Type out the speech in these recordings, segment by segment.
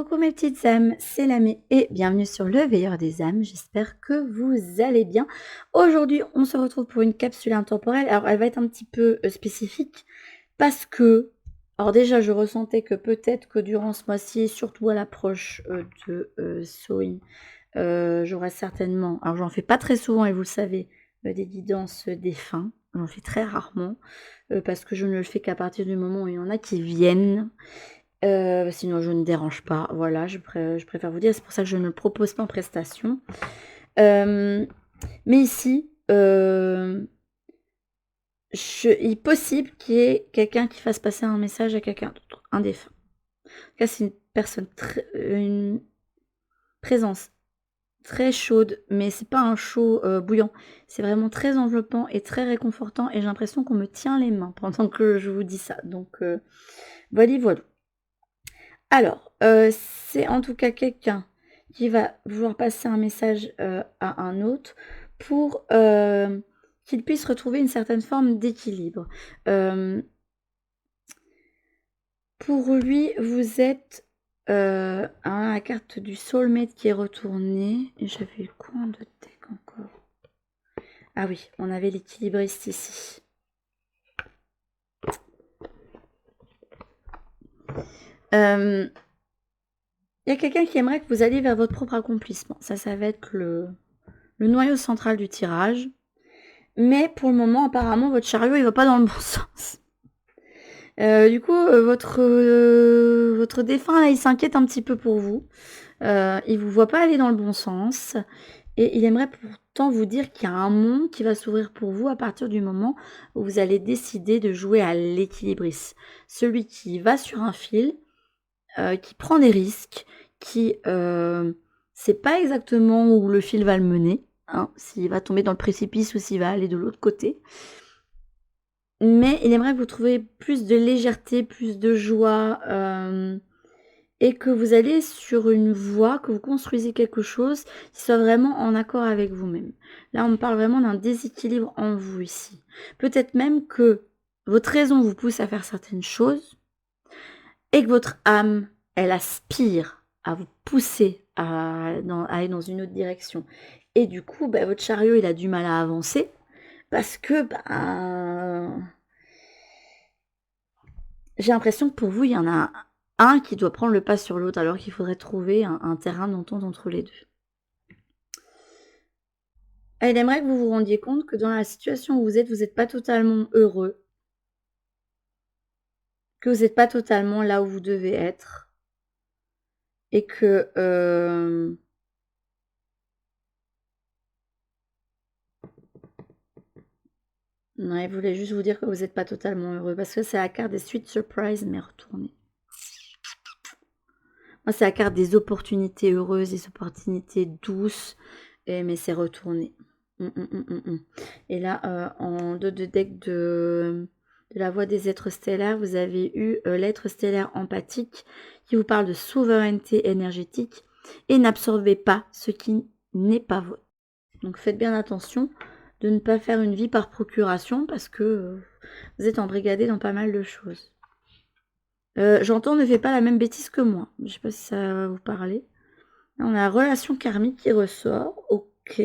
Coucou mes petites âmes, c'est Lamé et bienvenue sur le Veilleur des âmes. J'espère que vous allez bien. Aujourd'hui, on se retrouve pour une capsule intemporelle. Alors, elle va être un petit peu spécifique parce que, alors déjà, je ressentais que peut-être que durant ce mois-ci, surtout à l'approche de Samhain, j'aurai certainement, alors j'en fais pas très souvent et vous le savez, des guidances défunts. J'en fais très rarement parce que je ne le fais qu'à partir du moment où il y en a qui viennent. Sinon je ne dérange pas, voilà, je préfère vous dire, c'est pour ça que je ne le propose pas en prestation. Mais ici, il est possible qu'il y ait quelqu'un qui fasse passer un message à quelqu'un d'autre, un défunt. En tout cas, c'est une présence très chaude, mais c'est pas un chaud bouillant. C'est vraiment très enveloppant et très réconfortant et j'ai l'impression qu'on me tient les mains pendant que je vous dis ça. Donc voilà. Alors, c'est en tout cas quelqu'un qui va vouloir passer un message, à un autre pour, qu'il puisse retrouver une certaine forme d'équilibre. Pour lui, vous êtes, la carte du soulmate qui est retournée et j'avais quoi en 2 deck encore? Ah oui, on avait l'équilibriste ici. Il y a quelqu'un qui aimerait que vous alliez vers votre propre accomplissement. Ça va être le noyau central du tirage. Mais pour le moment, apparemment, votre chariot, il va pas dans le bon sens. Du coup, votre défunt, là, il s'inquiète un petit peu pour vous. Il vous voit pas aller dans le bon sens. Et il aimerait pourtant vous dire qu'il y a un monde qui va s'ouvrir pour vous à partir du moment où vous allez décider de jouer à l'équilibriste. Celui qui va sur un fil, qui prend des risques, qui sait pas exactement où le fil va le mener, hein, s'il va tomber dans le précipice ou s'il va aller de l'autre côté. Mais il aimerait que vous trouviez plus de légèreté, plus de joie, et que vous alliez sur une voie, que vous construisez quelque chose qui soit vraiment en accord avec vous-même. Là, on me parle vraiment d'un déséquilibre en vous ici. Peut-être même que votre raison vous pousse à faire certaines choses et que votre âme, elle aspire à vous pousser à aller dans une autre direction. Et du coup, votre chariot, il a du mal à avancer parce que, j'ai l'impression que pour vous, il y en a un qui doit prendre le pas sur l'autre, alors qu'il faudrait trouver un terrain d'entente entre les deux. Elle aimerait que vous vous rendiez compte que dans la situation où vous n'êtes pas totalement heureux, que vous n'êtes pas totalement là où vous devez être, et que non, il voulait juste vous dire que vous n'êtes pas totalement heureux, parce que c'est la carte des sweet surprises, mais retournée. Moi, c'est la carte des opportunités heureuses, des opportunités douces, mais c'est retourné. Et là, en 2 de deck de la voix des êtres stellaires, vous avez eu l'être stellaire empathique qui vous parle de souveraineté énergétique et n'absorbez pas ce qui n'est pas vôtre. Donc faites bien attention de ne pas faire une vie par procuration parce que vous êtes embrigadé dans pas mal de choses. J'entends ne fais pas la même bêtise que moi. Je sais pas si ça va vous parler. On a la relation karmique qui ressort. Ok.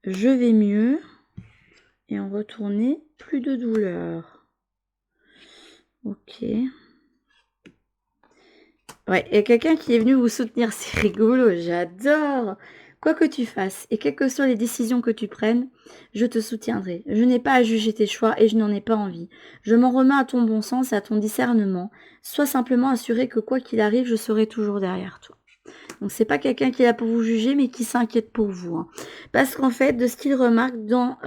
Je vais mieux. Et en retourner, plus de douleur. Ok. Ouais, il y a quelqu'un qui est venu vous soutenir, c'est rigolo, j'adore. Quoi que tu fasses et quelles que soient les décisions que tu prennes, je te soutiendrai. Je n'ai pas à juger tes choix et je n'en ai pas envie. Je m'en remets à ton bon sens et à ton discernement. Sois simplement assuré que quoi qu'il arrive, je serai toujours derrière toi. Donc c'est pas quelqu'un qui est là pour vous juger, mais qui s'inquiète pour vous. Hein. Parce qu'en fait, de ce qu'il remarque dans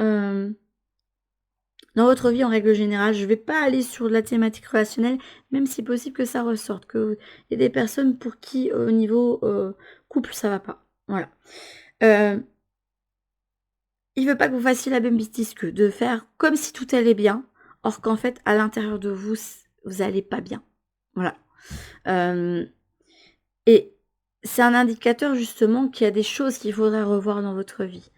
votre vie en règle générale, je ne vais pas aller sur la thématique relationnelle, même si possible que ça ressorte, qu'il y ait des personnes pour qui au niveau couple ça va pas. Voilà. Il veut pas que vous fassiez la même bêtise que de faire comme si tout allait bien, or qu'en fait à l'intérieur de vous, vous allez pas bien. Voilà. Et c'est un indicateur justement qu'il y a des choses qu'il faudrait revoir dans votre vie.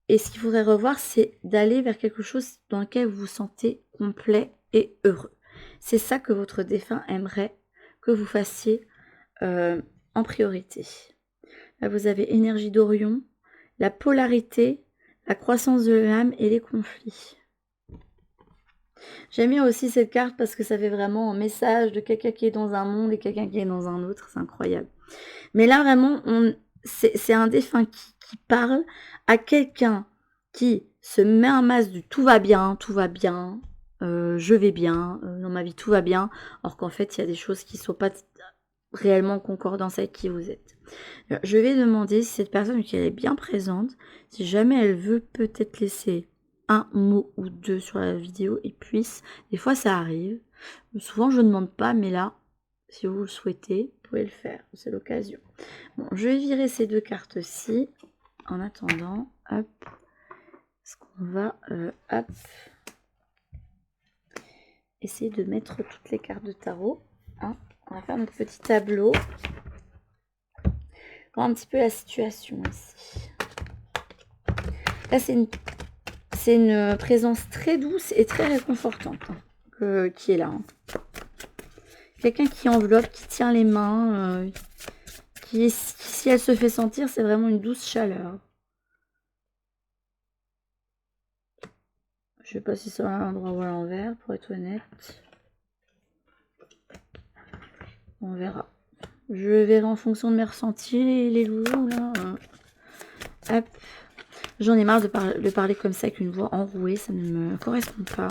Et ce qu'il faudrait revoir, c'est d'aller vers quelque chose dans lequel vous vous sentez complet et heureux. C'est ça que votre défunt aimerait que vous fassiez en priorité. Là, vous avez énergie d'Orion, la polarité, la croissance de l'âme et les conflits. J'aime bien aussi cette carte parce que ça fait vraiment un message de quelqu'un qui est dans un monde et quelqu'un qui est dans un autre. C'est incroyable. Mais là, vraiment, c'est un défunt qui parle à quelqu'un qui se met un masque du tout va bien, je vais bien, dans ma vie tout va bien, alors qu'en fait, il y a des choses qui ne sont pas réellement en concordance avec qui vous êtes. Alors, je vais demander si cette personne, qui est bien présente, si jamais elle veut peut-être laisser un mot ou deux sur la vidéo et puisse, des fois ça arrive, souvent je ne demande pas, mais là, si vous le souhaitez, vous pouvez le faire, c'est l'occasion. Bon, je vais virer ces deux cartes-ci, en attendant, hop, est-ce qu'on va, hop, essayer de mettre toutes les cartes de tarot, hein. On va faire notre petit tableau, voir un petit peu la situation ici. Là, c'est une présence très douce et très réconfortante qui est là. Hein. Quelqu'un qui enveloppe, qui tient les mains, qui, si elle se fait sentir, c'est vraiment une douce chaleur. Je sais pas si c'est à l'endroit ou à l'envers, pour être honnête. On verra. Je verrai en fonction de mes ressentis, les loulous, là. Hop. J'en ai marre de parler comme ça avec une voix enrouée, ça ne me correspond pas.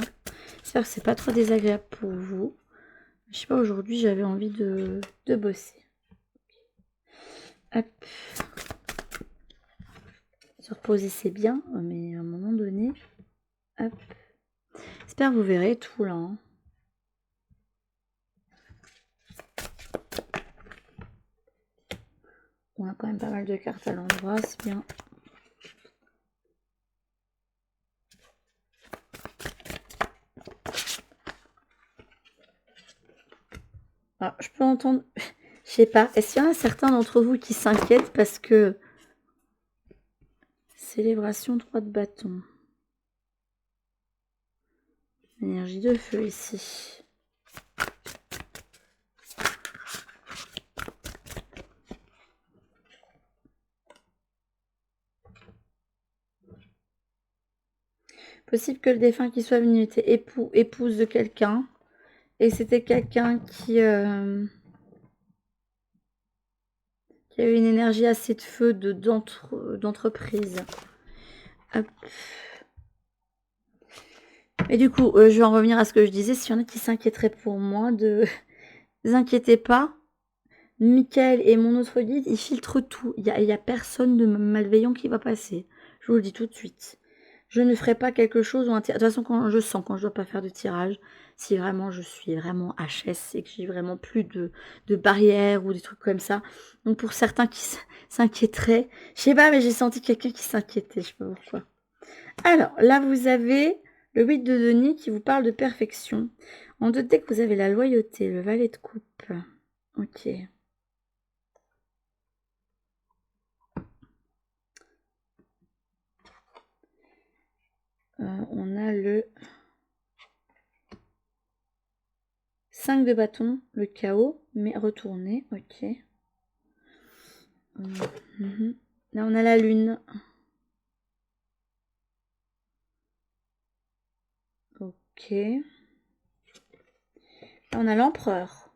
J'espère que c'est pas trop désagréable pour vous. Je sais pas, aujourd'hui j'avais envie de bosser. Hop. Se reposer c'est bien, mais à un moment donné, hop. J'espère que vous verrez tout là. Hein. On a quand même pas mal de cartes à l'endroit, c'est bien. Alors, je peux entendre, je sais pas, est-ce qu'il y en a certains d'entre vous qui s'inquiètent parce que célébration 3 de bâton. Énergie de feu ici. Possible que le défunt qui soit venu était épouse de quelqu'un. Et c'était quelqu'un qui a eu une énergie assez de feu d'entreprise. Hop. Et du coup, je vais en revenir à ce que je disais. S'il y en a qui s'inquiéteraient pour moi, ne vous inquiétez pas. Mickaël et mon autre guide, ils filtrent tout. Il y a personne de malveillant qui va passer. Je vous le dis tout de suite. Je ne ferai pas quelque chose ou un tirage. De toute façon, quand je sens, quand je dois pas faire de tirage, si vraiment je suis vraiment HS et que j'ai vraiment plus de barrières ou des trucs comme ça. Donc pour certains qui s'inquiéteraient, je sais pas, mais j'ai senti quelqu'un qui s'inquiétait, je sais pas pourquoi. Alors, là, vous avez le 8 de denier qui vous parle de perfection. En deux decks, vous avez la loyauté, le valet de coupe. Ok. On a le 5 de bâton, le chaos, mais retourné, ok. Là, on a la lune. Ok. Là, on a l'empereur.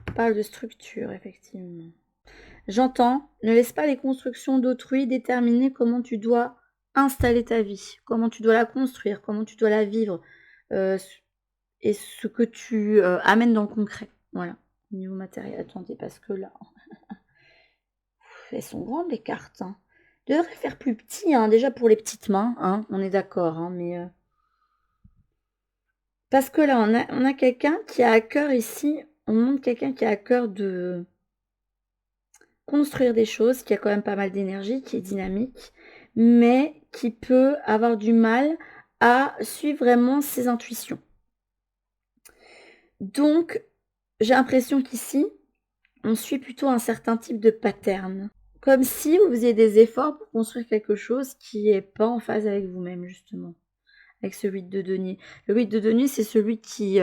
On parle de structure, effectivement. J'entends, ne laisse pas les constructions d'autrui déterminer comment tu dois installer ta vie, comment tu dois la construire, comment tu dois la vivre, et ce que tu amènes dans le concret. Voilà, au niveau matériel. Attendez, parce que là, elles sont grandes les cartes. Hein. Je devrais faire plus petit, hein, déjà pour les petites mains, hein, on est d'accord, hein, mais... Parce que là, on a quelqu'un qui a à cœur ici, on montre quelqu'un qui a à cœur de construire des choses, qui a quand même pas mal d'énergie, qui est dynamique, mais qui peut avoir du mal à suivre vraiment ses intuitions. Donc, j'ai l'impression qu'ici, on suit plutôt un certain type de pattern. Comme si vous faisiez des efforts pour construire quelque chose qui n'est pas en phase avec vous-même, justement. Avec ce 8 de denier. Le 8 de denier, c'est celui qui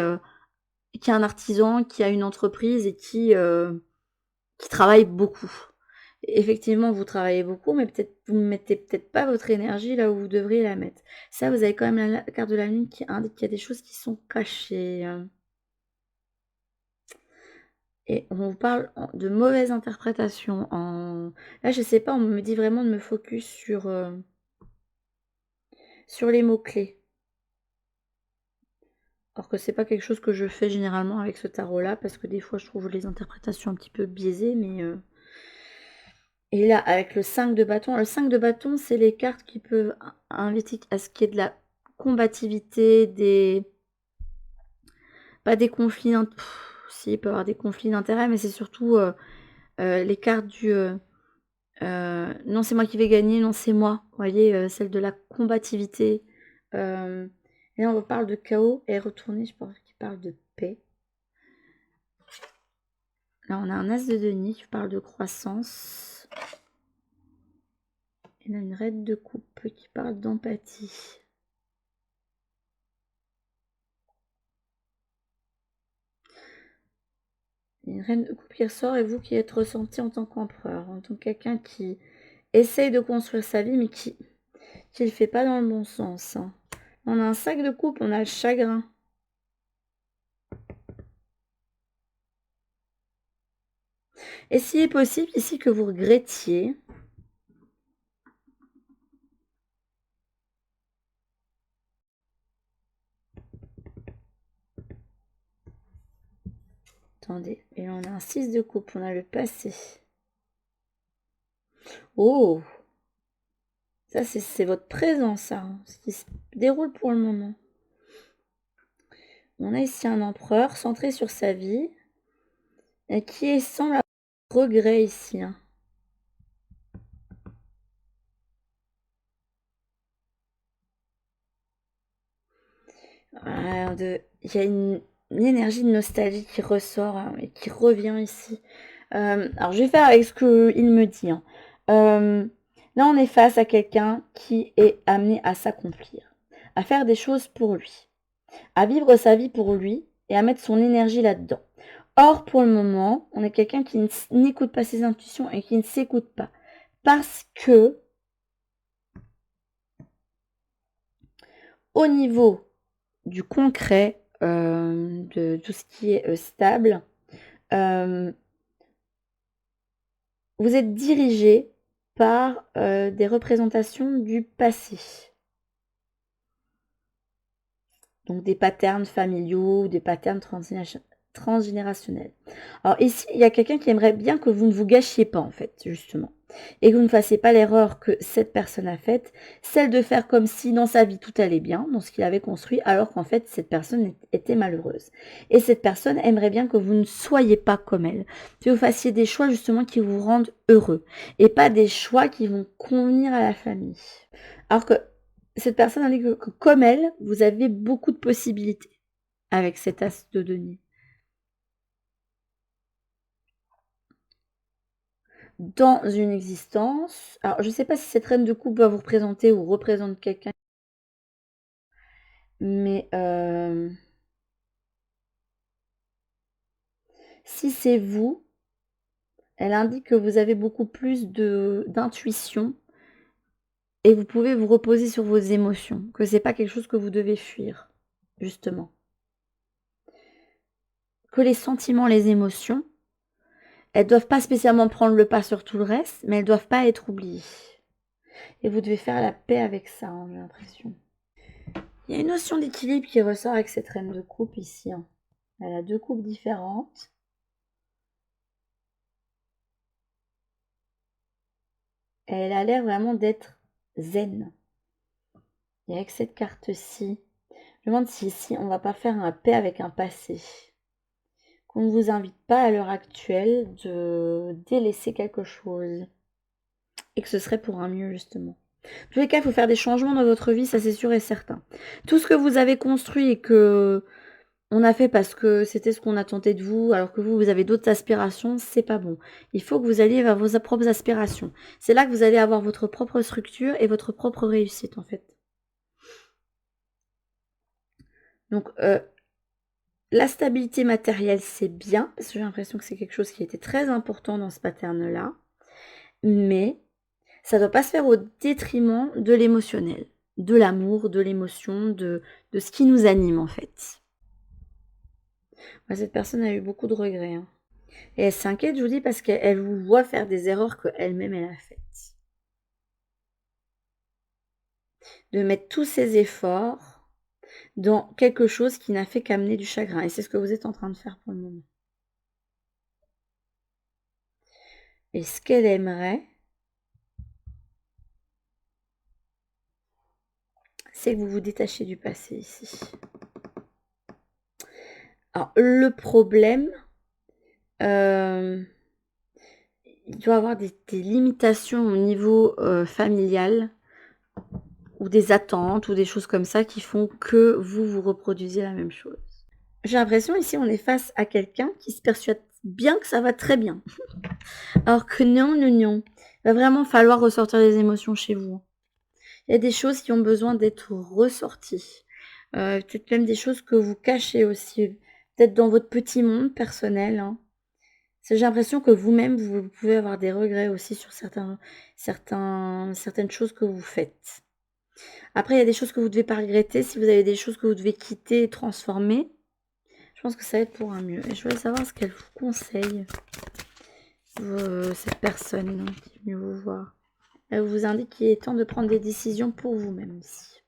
qui est un artisan, qui a une entreprise et qui travaille beaucoup. Effectivement, vous travaillez beaucoup, mais peut-être vous ne mettez peut-être pas votre énergie là où vous devriez la mettre. Ça, vous avez quand même la carte de la lune qui indique qu'il y a des choses qui sont cachées. Et on vous parle de mauvaise interprétation. Là, je sais pas, on me dit vraiment de me focus sur les mots-clés. Alors que c'est pas quelque chose que je fais généralement avec ce tarot-là, parce que des fois, je trouve les interprétations un petit peu biaisées, mais... Et là, avec le 5 de bâton, le 5 de bâton, c'est les cartes qui peuvent inviter à ce qu'il y ait de la combativité, pas des conflits, si, il peut y avoir des conflits d'intérêts, mais c'est surtout les cartes du non, c'est moi qui vais gagner, non, c'est moi. Vous voyez, celle de la combativité. Et là, on parle de chaos et retourner, je pense qu'il parle de paix. Là, on a un as de denier qui parle de croissance. Et là, une reine de coupe qui parle d'empathie. Une reine de coupe qui ressort et vous qui êtes ressenti en tant qu'empereur, en tant que quelqu'un qui essaye de construire sa vie, mais qui ne le fait pas dans le bon sens. Hein. On a un sac de coupe, on a le chagrin. Et s'il est possible ici que vous regrettiez, attendez, et on a un 6 de coupe, on a le passé. Oh, ça c'est votre présent, ça, hein, ce qui se déroule pour le moment. On a ici un empereur centré sur sa vie, et qui semble avoir regret ici. Hein. Il y a une énergie de nostalgie qui ressort hein, et qui revient ici. Alors, je vais faire avec ce qu'il me dit. Hein. Là, on est face à quelqu'un qui est amené à s'accomplir, à faire des choses pour lui, à vivre sa vie pour lui et à mettre son énergie là-dedans. Or, pour le moment, on est quelqu'un qui n'écoute pas ses intuitions et qui ne s'écoute pas. Parce que, au niveau du concret, de tout ce qui est stable, vous êtes dirigé par des représentations du passé. Donc des patterns familiaux, des patterns transgénérationnels. Alors ici, il y a quelqu'un qui aimerait bien que vous ne vous gâchiez pas, en fait, justement. Et que vous ne fassiez pas l'erreur que cette personne a faite, celle de faire comme si dans sa vie tout allait bien, dans ce qu'il avait construit, alors qu'en fait, cette personne était malheureuse. Et cette personne aimerait bien que vous ne soyez pas comme elle. Que vous fassiez des choix, justement, qui vous rendent heureux. Et pas des choix qui vont convenir à la famille. Alors que cette personne indique que comme elle, vous avez beaucoup de possibilités avec cet as de denier. Dans une existence, alors je ne sais pas si cette reine de coupe va vous représenter ou représente quelqu'un, mais si c'est vous, elle indique que vous avez beaucoup plus d'intuition et vous pouvez vous reposer sur vos émotions, que c'est pas quelque chose que vous devez fuir, justement. Que les sentiments, les émotions, elles doivent pas spécialement prendre le pas sur tout le reste, mais elles doivent pas être oubliées. Et vous devez faire la paix avec ça, hein, j'ai l'impression. Il y a une notion d'équilibre qui ressort avec cette reine de coupe ici. Hein. Elle a deux coupes différentes. Et elle a l'air vraiment d'être zen. Et avec cette carte-ci, je me demande si ici on va pas faire un paix avec un passé. Qu'on ne vous invite pas à l'heure actuelle de délaisser quelque chose. Et que ce serait pour un mieux justement. En tous les cas, il faut faire des changements dans votre vie, ça c'est sûr et certain. Tout ce que vous avez construit et que on a fait parce que c'était ce qu'on a tenté de vous, alors que vous avez d'autres aspirations, c'est pas bon. Il faut que vous alliez vers vos propres aspirations. C'est là que vous allez avoir votre propre structure et votre propre réussite, en fait. Donc, La stabilité matérielle, c'est bien, parce que j'ai l'impression que c'est quelque chose qui était très important dans ce pattern-là, mais ça ne doit pas se faire au détriment de l'émotionnel, de l'amour, de l'émotion, de ce qui nous anime en fait. Ouais, cette personne a eu beaucoup de regrets. Hein. Et elle s'inquiète, je vous dis, parce qu'elle vous voit faire des erreurs qu'elle-même elle a faites. De mettre tous ses efforts dans quelque chose qui n'a fait qu'amener du chagrin. Et c'est ce que vous êtes en train de faire pour le moment. Et ce qu'elle aimerait, c'est que vous vous détachiez du passé ici. Alors, le problème, il doit y avoir des limitations au niveau familial, ou des attentes, ou des choses comme ça qui font que vous reproduisez la même chose. J'ai l'impression ici, on est face à quelqu'un qui se persuade bien que ça va très bien. Alors que non, non, non. Il va vraiment falloir ressortir les émotions chez vous. Il y a des choses qui ont besoin d'être ressorties. Peut-être même des choses que vous cachez aussi. Peut-être dans votre petit monde personnel. Hein. J'ai l'impression que vous-même, vous pouvez avoir des regrets aussi sur certaines choses que vous faites. Après, il y a des choses que vous ne devez pas regretter. Si vous avez des choses que vous devez quitter et transformer, je pense que ça va être pour un mieux. Et je voulais savoir ce qu'elle vous conseille, cette personne qui est venue vous voir. Elle vous indique qu'il est temps de prendre des décisions pour vous-même ici.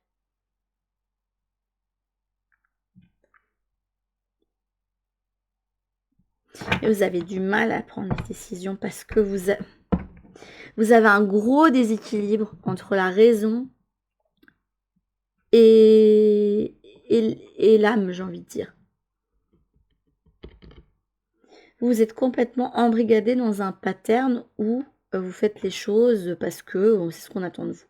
Et vous avez du mal à prendre des décisions parce que vous avez un gros déséquilibre entre la raison et l'âme, j'ai envie de dire. Vous êtes complètement embrigadé dans un pattern où vous faites les choses parce que c'est ce qu'on attend de vous.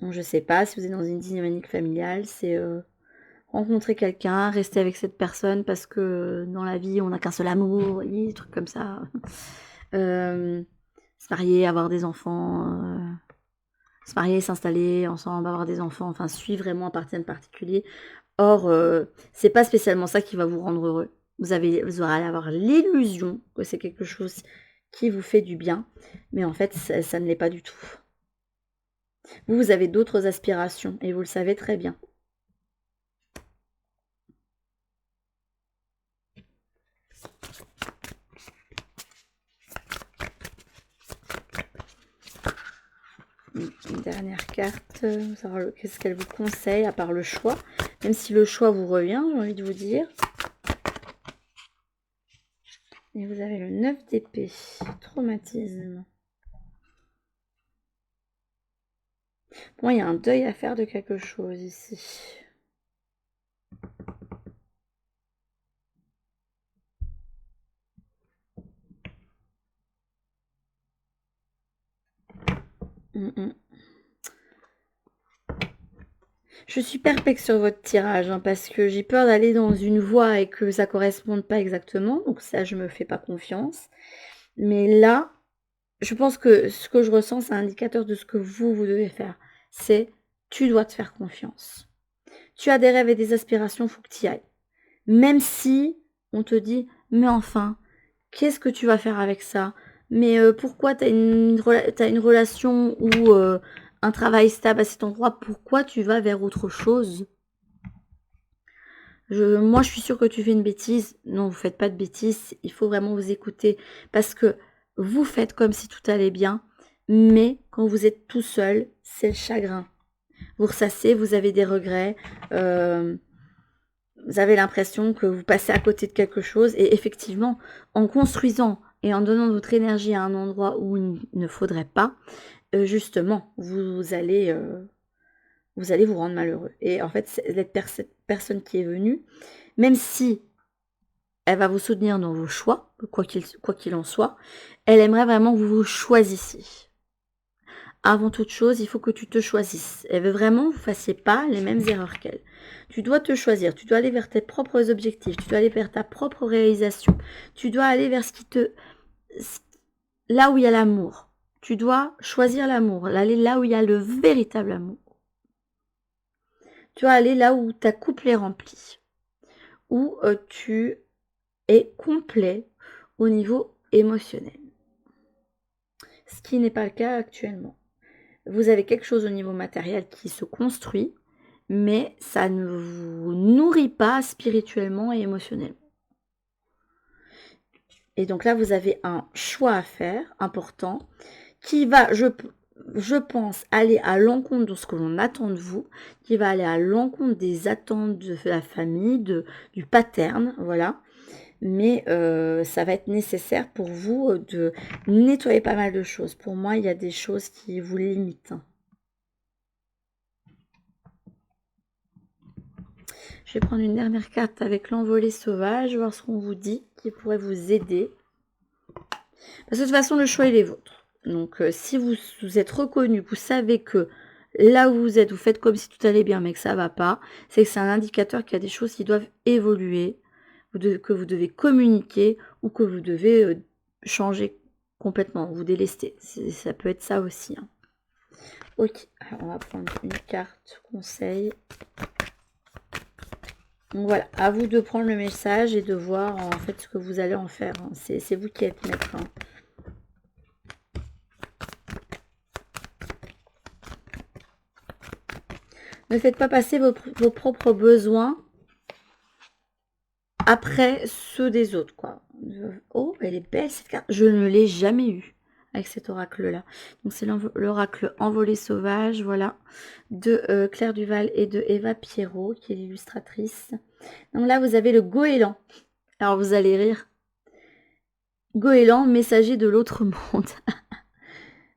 Donc, je sais pas si vous êtes dans une dynamique familiale, c'est rencontrer quelqu'un, rester avec cette personne parce que dans la vie on n'a qu'un seul amour, des trucs comme ça. Se marier, avoir des enfants, se marier, s'installer ensemble, avoir des enfants, enfin suivre vraiment un partenaire particulier. Or, c'est pas spécialement ça qui va vous rendre heureux. Vous allez avoir l'illusion que c'est quelque chose qui vous fait du bien, mais en fait, ça ne l'est pas du tout. Vous avez d'autres aspirations et vous le savez très bien. Une dernière carte, savoir qu'est-ce qu'elle vous conseille à part le choix, même si le choix vous revient, j'ai envie de vous dire. Et vous avez le 9 d'épée, traumatisme. Bon, il y a un deuil à faire de quelque chose ici. Je suis perplexe sur votre tirage, hein, parce que j'ai peur d'aller dans une voie et que ça ne corresponde pas exactement. Donc ça, je me fais pas confiance. Mais là, je pense que ce que je ressens, c'est un indicateur de ce que vous devez faire. C'est, tu dois te faire confiance. Tu as des rêves et des aspirations, il faut que tu y ailles. Même si on te dit, mais enfin, qu'est-ce que tu vas faire avec ça? Mais pourquoi tu as une relation ou un travail stable à cet endroit? Pourquoi tu vas vers autre chose? Moi, je suis sûre que tu fais une bêtise. Non, vous faites pas de bêtises. Il faut vraiment vous écouter parce que vous faites comme si tout allait bien, mais quand vous êtes tout seul, c'est le chagrin. Vous ressassez, vous avez des regrets, vous avez l'impression que vous passez à côté de quelque chose. Et effectivement, en construisant et en donnant votre énergie à un endroit où il ne faudrait pas, justement, vous allez vous rendre malheureux. Et en fait, cette personne qui est venue, même si elle va vous soutenir dans vos choix, quoi qu'il en soit, elle aimerait vraiment que vous vous choisissiez. Avant toute chose, il faut que tu te choisisses. Elle veut vraiment que vous ne fassiez pas les mêmes erreurs qu'elle. Tu dois te choisir, tu dois aller vers tes propres objectifs, tu dois aller vers ta propre réalisation, tu dois aller vers là où il y a l'amour. Tu dois choisir l'amour, aller là où il y a le véritable amour. Tu vas aller là où ta coupe est remplie, où tu es complet au niveau émotionnel. Ce qui n'est pas le cas actuellement. Vous avez quelque chose au niveau matériel qui se construit, mais ça ne vous nourrit pas spirituellement et émotionnellement. Et donc là, vous avez un choix à faire, important, qui va, je pense, aller à l'encontre de ce que l'on attend de vous, qui va aller à l'encontre des attentes de la famille, du pattern, voilà. Mais ça va être nécessaire pour vous de nettoyer pas mal de choses. Pour moi, il y a des choses qui vous limitent. Je vais prendre une dernière carte avec l'envolée sauvage, voir ce qu'on vous dit, qui pourrait vous aider. Parce que de toute façon, le choix, il est vôtre. Donc, si vous êtes reconnu, vous savez que là où vous êtes, vous faites comme si tout allait bien, mais que ça ne va pas, c'est que c'est un indicateur qu'il y a des choses qui doivent évoluer, que vous devez communiquer ou que vous devez changer complètement, vous délester. Ça peut être ça aussi. Hein. Ok, alors on va prendre une carte conseil. Donc voilà, à vous de prendre le message et de voir en fait ce que vous allez en faire. Hein. C'est vous qui êtes maître. Hein. Ne faites pas passer vos propres besoins après ceux des autres, quoi. Oh, elle est belle cette carte. Je ne l'ai jamais eue avec cet oracle-là. Donc c'est l'oracle Envolée sauvage, voilà, de Claire Duval et de Eva Pierrot, qui est l'illustratrice. Donc là, vous avez le goéland. Alors vous allez rire. Goéland, messager de l'autre monde.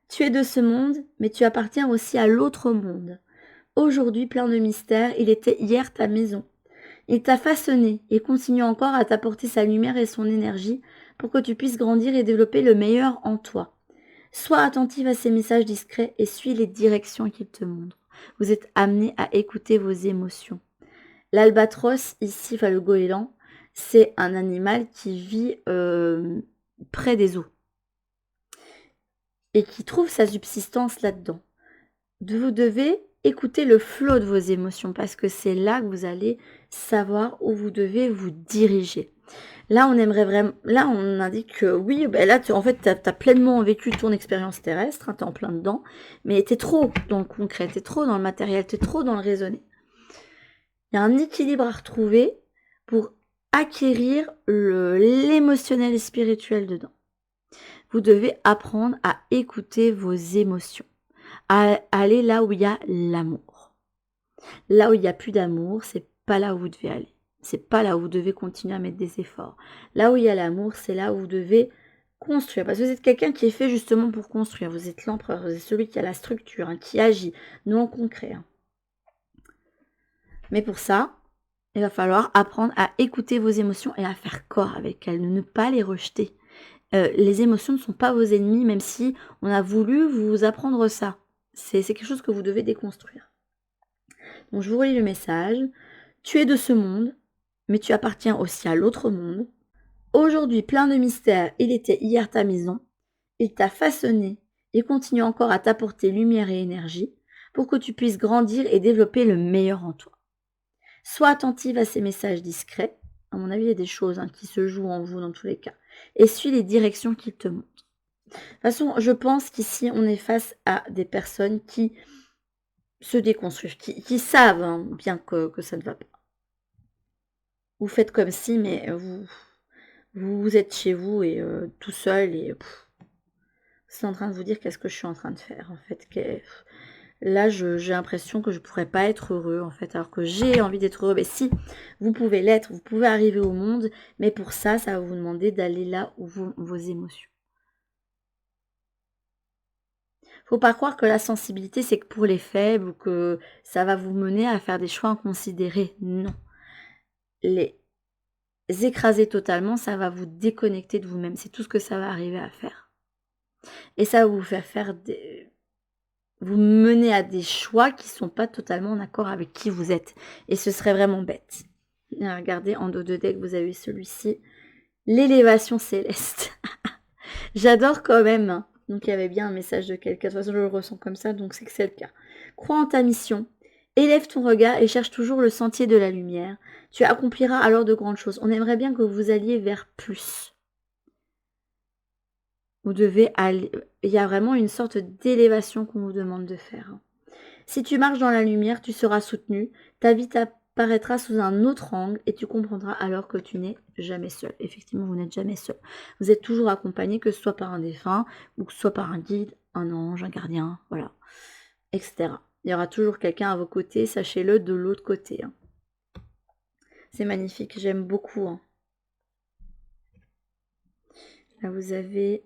Tu es de ce monde, mais tu appartiens aussi à l'autre monde. Aujourd'hui plein de mystères, il était hier ta maison. Il t'a façonné et continue encore à t'apporter sa lumière et son énergie pour que tu puisses grandir et développer le meilleur en toi. Sois attentive à ces messages discrets et suis les directions qu'il te montre. Vous êtes amené à écouter vos émotions. L'albatros, ici, enfin le goéland, c'est un animal qui vit près des eaux et qui trouve sa subsistance là-dedans. Vous devez écouter le flot de vos émotions parce que c'est là que vous allez savoir où vous devez vous diriger. Là, on aimerait vraiment. Là, on indique que oui, ben là, en fait, tu as pleinement vécu ton expérience terrestre, hein, tu es en plein dedans, mais tu es trop dans le concret, tu es trop dans le matériel, tu es trop dans le raisonné. Il y a un équilibre à retrouver pour acquérir l'émotionnel et spirituel dedans. Vous devez apprendre à écouter vos émotions, à aller là où il y a l'amour. Là où il n'y a plus d'amour, c'est pas là où vous devez aller. C'est pas là où vous devez continuer à mettre des efforts. Là où il y a l'amour, c'est là où vous devez construire. Parce que vous êtes quelqu'un qui est fait justement pour construire. Vous êtes l'empereur, vous êtes celui qui a la structure, hein, qui agit, non concret. Hein. Mais pour ça, il va falloir apprendre à écouter vos émotions et à faire corps avec elles, ne pas les rejeter. Les émotions ne sont pas vos ennemis, même si on a voulu vous apprendre ça. C'est quelque chose que vous devez déconstruire. Donc je vous relis le message. Tu es de ce monde, mais tu appartiens aussi à l'autre monde. Aujourd'hui plein de mystères, il était hier ta maison. Il t'a façonné et continue encore à t'apporter lumière et énergie pour que tu puisses grandir et développer le meilleur en toi. Sois attentive à ces messages discrets. À mon avis, il y a des choses qui se jouent en vous dans tous les cas. Et suis les directions qu'il te montre. De toute façon, je pense qu'ici, on est face à des personnes qui se déconstruisent, qui savent bien que ça ne va pas. Vous faites comme si, mais vous êtes chez vous et tout seul et c'est en train de vous dire qu'est-ce que je suis en train de faire en fait. Là, j'ai l'impression que je ne pourrais pas être heureux en fait, alors que j'ai envie d'être heureux. Mais si, vous pouvez l'être, vous pouvez arriver au monde, mais pour ça, ça va vous demander d'aller là où vos émotions. Faut pas croire que la sensibilité, c'est que pour les faibles ou que ça va vous mener à faire des choix inconsidérés. Non. Les écraser totalement, ça va vous déconnecter de vous-même. C'est tout ce que ça va arriver à faire. Et ça va vous faire vous mener à des choix qui ne sont pas totalement en accord avec qui vous êtes. Et ce serait vraiment bête. Regardez, en dos de deck, vous avez celui-ci. L'élévation céleste. J'adore quand même. Hein. Donc il y avait bien un message de quelqu'un. De toute façon, je le ressens comme ça, donc c'est que c'est le cas. Crois en ta mission Élève ton regard et cherche toujours le sentier de la lumière. Tu accompliras alors de grandes choses. On aimerait bien que vous alliez vers plus. Vous devez aller... Il y a vraiment une sorte d'élévation qu'on vous demande de faire. Si tu marches dans la lumière, tu seras soutenu. Ta vie t'apparaîtra sous un autre angle et tu comprendras alors que tu n'es jamais seul. Effectivement, vous n'êtes jamais seul. Vous êtes toujours accompagné, que ce soit par un défunt ou que ce soit par un guide, un ange, un gardien, voilà, etc. Il y aura toujours quelqu'un à vos côtés, sachez-le, de l'autre côté. Hein. C'est magnifique, j'aime beaucoup. Hein. Là, vous avez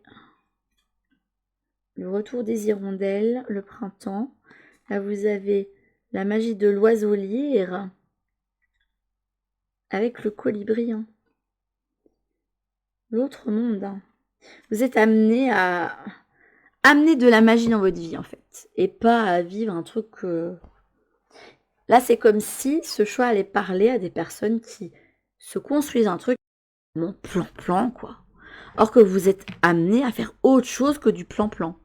le retour des hirondelles, le printemps. Là, vous avez la magie de l'oiseau lyre avec le colibri. Hein. L'autre monde. Hein. Vous êtes amené à amener de la magie dans votre vie, en fait. Et pas à vivre un truc... Là, c'est comme si ce choix allait parler à des personnes qui se construisent un truc, mon plan-plan, quoi. Or que vous êtes amené à faire autre chose que du plan-plan.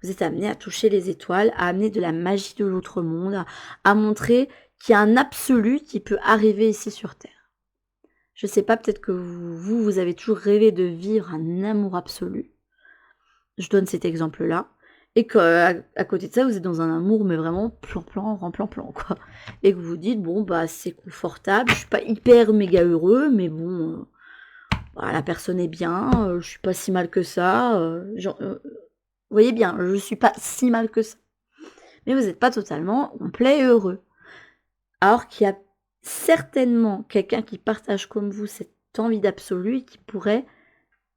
Vous êtes amené à toucher les étoiles, à amener de la magie de l'autre monde, à montrer qu'il y a un absolu qui peut arriver ici sur Terre. Je sais pas, peut-être que vous avez toujours rêvé de vivre un amour absolu. Je donne cet exemple-là. Et qu'à côté de ça, vous êtes dans un amour, mais vraiment plan-plan, plan-plan, quoi. Et que vous vous dites, bon, bah, c'est confortable, je suis pas hyper méga heureux, mais bon, bah, la personne est bien, je suis pas si mal que ça. Vous voyez bien, je suis pas si mal que ça. Mais vous n'êtes pas totalement complet et heureux. Alors qu'il y a certainement quelqu'un qui partage comme vous cette envie d'absolu et qui pourrait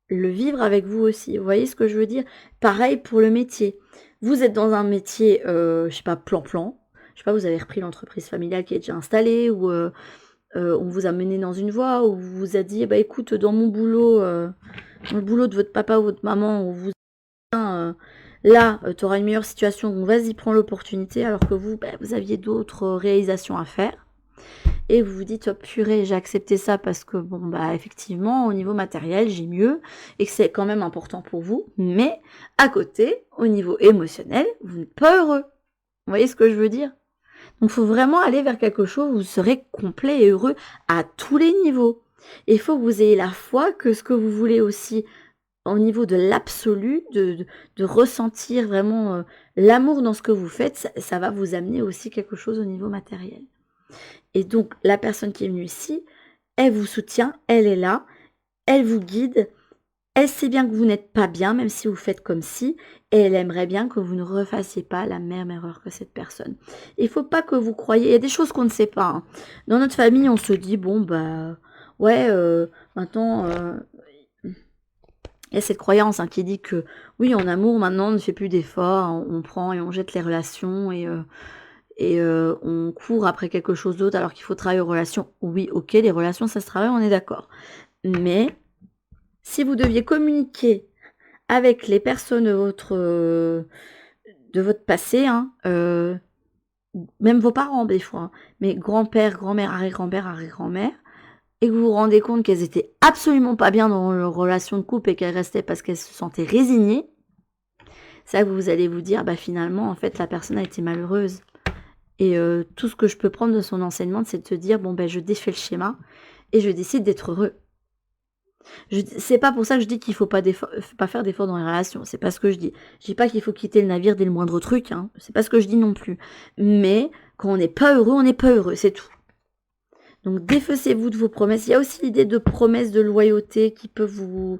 le vivre avec vous aussi. Vous voyez ce que je veux dire? Pareil pour le métier. Vous êtes dans un métier, je sais pas, plan-plan. Je sais pas, vous avez repris l'entreprise familiale qui est déjà installée ou on vous a mené dans une voie, ou on vous a dit, bah écoute, dans mon boulot, dans le boulot de votre papa ou votre maman, on vous là, tu auras une meilleure situation, donc vas-y, prends l'opportunité, alors que vous, bah, vous aviez d'autres réalisations à faire. Et vous vous dites, oh, purée, j'ai accepté ça parce que, bon, bah, effectivement, au niveau matériel, j'ai mieux, et que c'est quand même important pour vous. Mais, à côté, au niveau émotionnel, vous n'êtes pas heureux. Vous voyez ce que je veux dire? Donc, il faut vraiment aller vers quelque chose où vous serez complet et heureux à tous les niveaux. Et il faut que vous ayez la foi que ce que vous voulez aussi, au niveau de l'absolu, de ressentir vraiment l'amour dans ce que vous faites, ça va vous amener aussi quelque chose au niveau matériel. Et donc, la personne qui est venue ici, elle vous soutient, elle est là, elle vous guide, elle sait bien que vous n'êtes pas bien, même si vous faites comme si, et elle aimerait bien que vous ne refassiez pas la même erreur que cette personne. Il ne faut pas que vous croyiez, il y a des choses qu'on ne sait pas. Hein. Dans notre famille, on se dit, bon, bah, ouais, maintenant, il y a cette croyance hein, qui dit que, oui, en amour, maintenant, on ne fait plus d'efforts, on prend et on jette les relations, et on court après quelque chose d'autre alors qu'il faut travailler aux relations. Oui, ok, les relations, ça se travaille, on est d'accord. Mais si vous deviez communiquer avec les personnes de votre passé, hein, même vos parents des fois, hein, mais grand-père, grand-mère, arrière-grand-père, arrière-grand-mère, et que vous vous rendez compte qu'elles étaient absolument pas bien dans leur relation de couple et qu'elles restaient parce qu'elles se sentaient résignées, c'est là que vous allez vous dire, bah finalement, en fait, la personne a été malheureuse. Et tout ce que je peux prendre de son enseignement, c'est de te dire, bon, ben, je défais le schéma et je décide d'être heureux. C'est pas pour ça que je dis qu'il faut pas faire d'efforts dans les relations. C'est pas ce que je dis. Je dis pas qu'il faut quitter le navire dès le moindre truc. Hein. C'est pas ce que je dis non plus. Mais quand on n'est pas heureux, on n'est pas heureux. C'est tout. Donc défaussez-vous de vos promesses. Il y a aussi l'idée de promesses de loyauté qui peut vous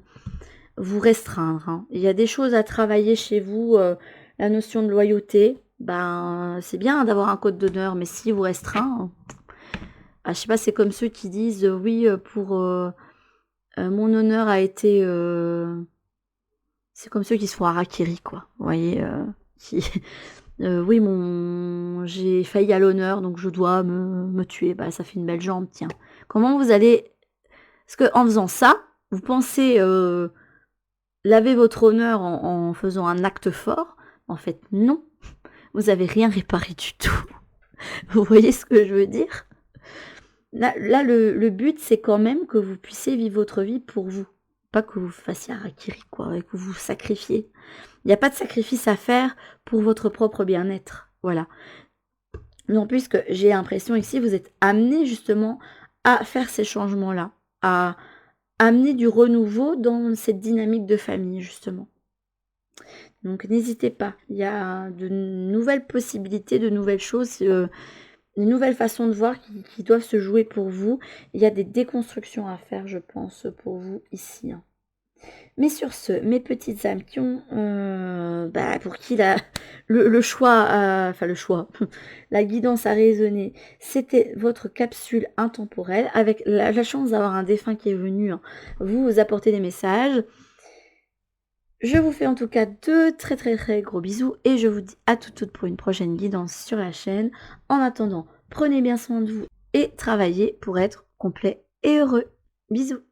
restreindre. Hein. Il y a des choses à travailler chez vous. La notion de loyauté. Ben, c'est bien d'avoir un code d'honneur, mais si vous restreint, je sais pas, c'est comme ceux qui disent oui, pour mon honneur a été. C'est comme ceux qui se font harakiri, quoi. Vous voyez, oui, j'ai failli à l'honneur, donc je dois me tuer. Bah, ça fait une belle jambe, tiens. Comment vous allez. Parce qu'en faisant ça, vous pensez laver votre honneur en faisant un acte fort. En fait, non. Vous n'avez rien réparé du tout. Vous voyez ce que je veux dire? Là le but, c'est quand même que vous puissiez vivre votre vie pour vous. Pas que vous fassiez harakiri, quoi, et que vous vous sacrifiez. Il n'y a pas de sacrifice à faire pour votre propre bien-être. Voilà. Non, puisque j'ai l'impression ici, vous êtes amenés justement à faire ces changements-là, à amener du renouveau dans cette dynamique de famille justement. Donc n'hésitez pas, il y a de nouvelles possibilités, de nouvelles choses, de nouvelles façons de voir qui doivent se jouer pour vous. Il y a des déconstructions à faire, je pense, pour vous ici, hein. Mais sur ce, mes petites âmes qui ont, pour qui le choix, enfin le choix, la guidance a résonné, c'était votre capsule intemporelle avec la chance d'avoir un défunt qui est venu, hein, vous apporter des messages. Je vous fais en tout cas de très, très, très gros bisous et je vous dis à toutes pour une prochaine guidance sur la chaîne. En attendant, prenez bien soin de vous et travaillez pour être complet et heureux. Bisous.